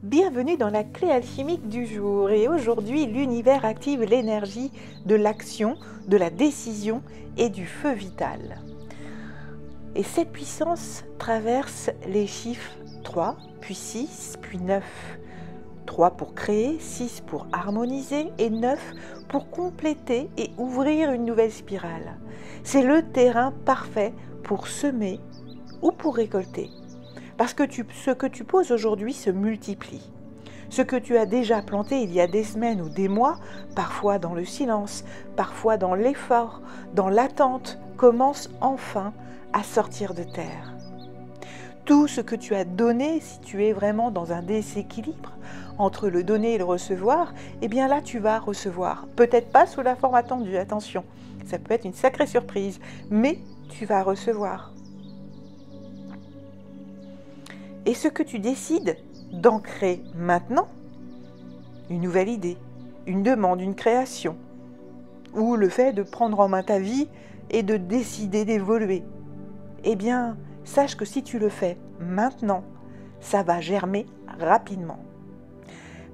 Bienvenue dans la clé alchimique du jour et aujourd'hui l'univers active l'énergie de l'action, de la décision et du feu vital. Et cette puissance traverse les chiffres 3, puis 6, puis 9. 3 pour créer, 6 pour harmoniser et 9 pour compléter et ouvrir une nouvelle spirale. C'est le terrain parfait pour semer ou pour récolter. Parce que ce que tu poses aujourd'hui se multiplie. Ce que tu as déjà planté il y a des semaines ou des mois, parfois dans le silence, parfois dans l'effort, dans l'attente, commence enfin à sortir de terre. Tout ce que tu as donné, si tu es vraiment dans un déséquilibre entre le donner et le recevoir, eh bien là tu vas recevoir. Peut-être pas sous la forme attendue, attention, ça peut être une sacrée surprise, mais tu vas recevoir. Et ce que tu décides d'ancrer maintenant, une nouvelle idée, une demande, une création, ou le fait de prendre en main ta vie et de décider d'évoluer, eh bien, sache que si tu le fais maintenant, ça va germer rapidement.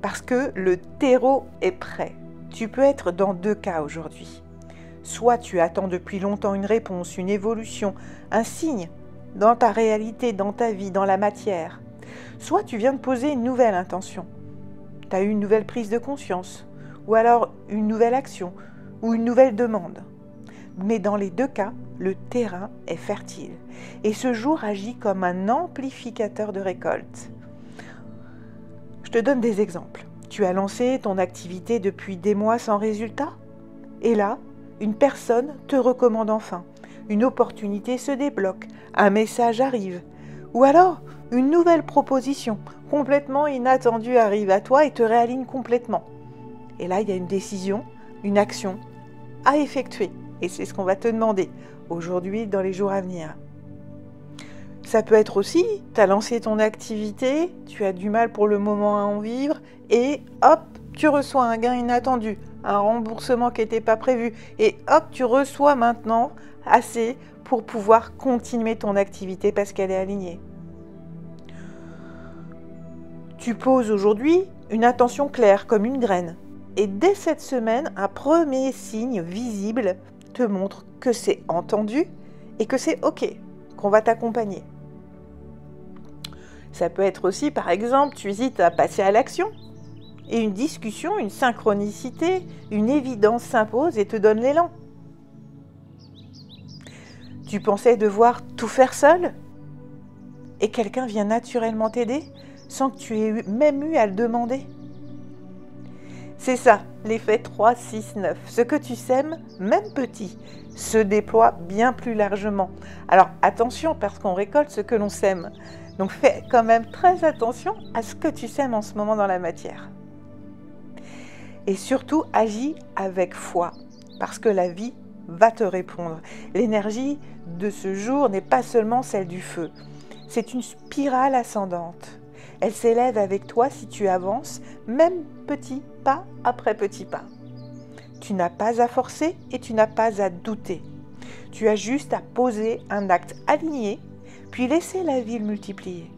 Parce que le terreau est prêt. Tu peux être dans deux cas aujourd'hui. Soit tu attends depuis longtemps une réponse, une évolution, un signe dans ta réalité, dans ta vie, dans la matière. Soit tu viens de poser une nouvelle intention. Tu as eu une nouvelle prise de conscience, ou alors une nouvelle action, ou une nouvelle demande. Mais dans les deux cas, le terrain est fertile. Et ce jour agit comme un amplificateur de récolte. Je te donne des exemples. Tu as lancé ton activité depuis des mois sans résultat. Et là, une personne te recommande enfin. Une opportunité se débloque, un message arrive. Ou alors, une nouvelle proposition complètement inattendue arrive à toi et te réaligne complètement. Et là, il y a une décision, une action à effectuer. Et c'est ce qu'on va te demander aujourd'hui, dans les jours à venir. Ça peut être aussi, tu as lancé ton activité, tu as du mal pour le moment à en vivre, et hop, tu reçois un gain inattendu, un remboursement qui n'était pas prévu, et hop, tu reçois maintenant assez pour pouvoir continuer ton activité parce qu'elle est alignée. Tu poses aujourd'hui une intention claire comme une graine, et dès cette semaine, un premier signe visible te montre que c'est entendu et que c'est OK, qu'on va t'accompagner. Ça peut être aussi, par exemple, tu hésites à passer à l'action. Et une discussion, une synchronicité, une évidence s'impose et te donne l'élan. Tu pensais devoir tout faire seul et quelqu'un vient naturellement t'aider sans que tu aies même eu à le demander. C'est ça, l'effet 3, 6, 9. Ce que tu sèmes, même petit, se déploie bien plus largement. Alors attention, parce qu'on récolte ce que l'on sème. Donc fais quand même très attention à ce que tu sèmes en ce moment dans la matière. Et surtout, agis avec foi, parce que la vie va te répondre. L'énergie de ce jour n'est pas seulement celle du feu, c'est une spirale ascendante. Elle s'élève avec toi si tu avances, même petit pas après petit pas. Tu n'as pas à forcer et tu n'as pas à douter. Tu as juste à poser un acte aligné, puis laisser la vie le multiplier.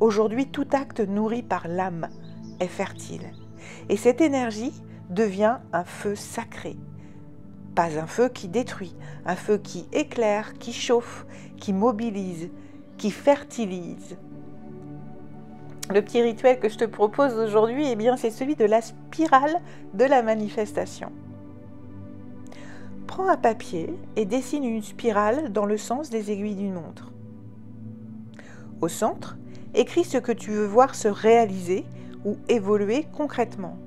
Aujourd'hui, tout acte nourri par l'âme est fertile. Et cette énergie devient un feu sacré. Pas un feu qui détruit, un feu qui éclaire, qui chauffe, qui mobilise, qui fertilise. Le petit rituel que je te propose aujourd'hui, eh bien, c'est celui de la spirale de la manifestation. Prends un papier et dessine une spirale dans le sens des aiguilles d'une montre. Au centre, écris ce que tu veux voir se réaliser ou évoluer concrètement.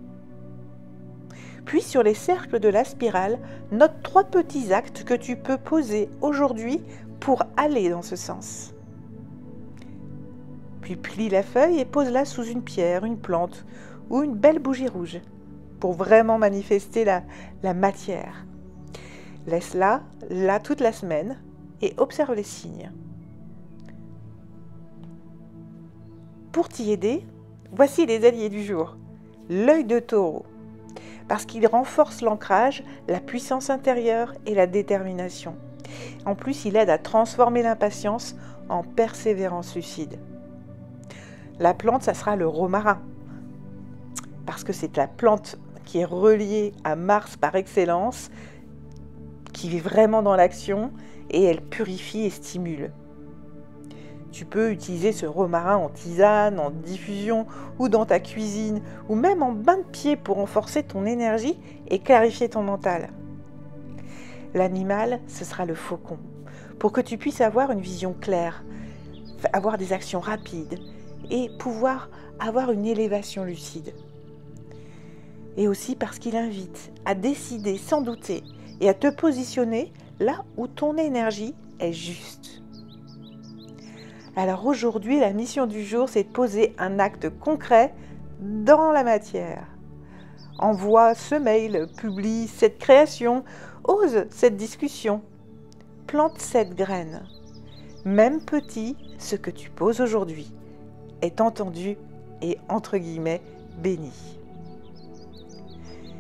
Puis sur les cercles de la spirale, note 3 petits actes que tu peux poser aujourd'hui pour aller dans ce sens. Puis plie la feuille et pose-la sous une pierre, une plante ou une belle bougie rouge pour vraiment manifester la matière. Laisse-la là toute la semaine et observe les signes. Pour t'y aider, voici les alliés du jour. L'œil de taureau, parce qu'il renforce l'ancrage, la puissance intérieure et la détermination. En plus, il aide à transformer l'impatience en persévérance lucide. La plante, ça sera le romarin. Parce que c'est la plante qui est reliée à Mars par excellence, qui est vraiment dans l'action et elle purifie et stimule. Tu peux utiliser ce romarin en tisane, en diffusion ou dans ta cuisine ou même en bain de pied pour renforcer ton énergie et clarifier ton mental. L'animal, ce sera le faucon, pour que tu puisses avoir une vision claire, avoir des actions rapides et pouvoir avoir une élévation lucide. Et aussi parce qu'il invite à décider sans douter et à te positionner là où ton énergie est juste. Alors aujourd'hui, la mission du jour, c'est de poser un acte concret dans la matière. Envoie ce mail, publie cette création, ose cette discussion. Plante cette graine. Même petit, ce que tu poses aujourd'hui est entendu et entre guillemets béni.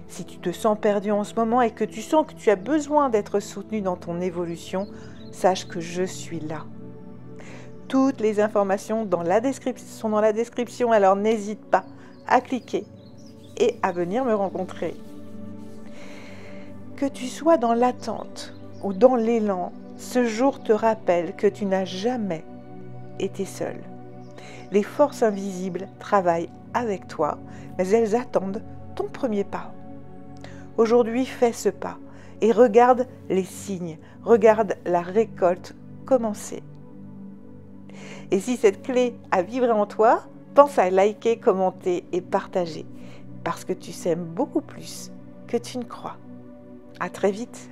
Si tu te sens perdu en ce moment et que tu sens que tu as besoin d'être soutenu dans ton évolution, sache que je suis là. Toutes les informations sont dans la description, alors n'hésite pas à cliquer et à venir me rencontrer. Que tu sois dans l'attente ou dans l'élan, ce jour te rappelle que tu n'as jamais été seul. Les forces invisibles travaillent avec toi, mais elles attendent ton premier pas. Aujourd'hui, fais ce pas et regarde les signes, regarde la récolte commencer. Et si cette clé a vibré en toi, pense à liker, commenter et partager, parce que tu s'aimes beaucoup plus que tu ne crois. À très vite.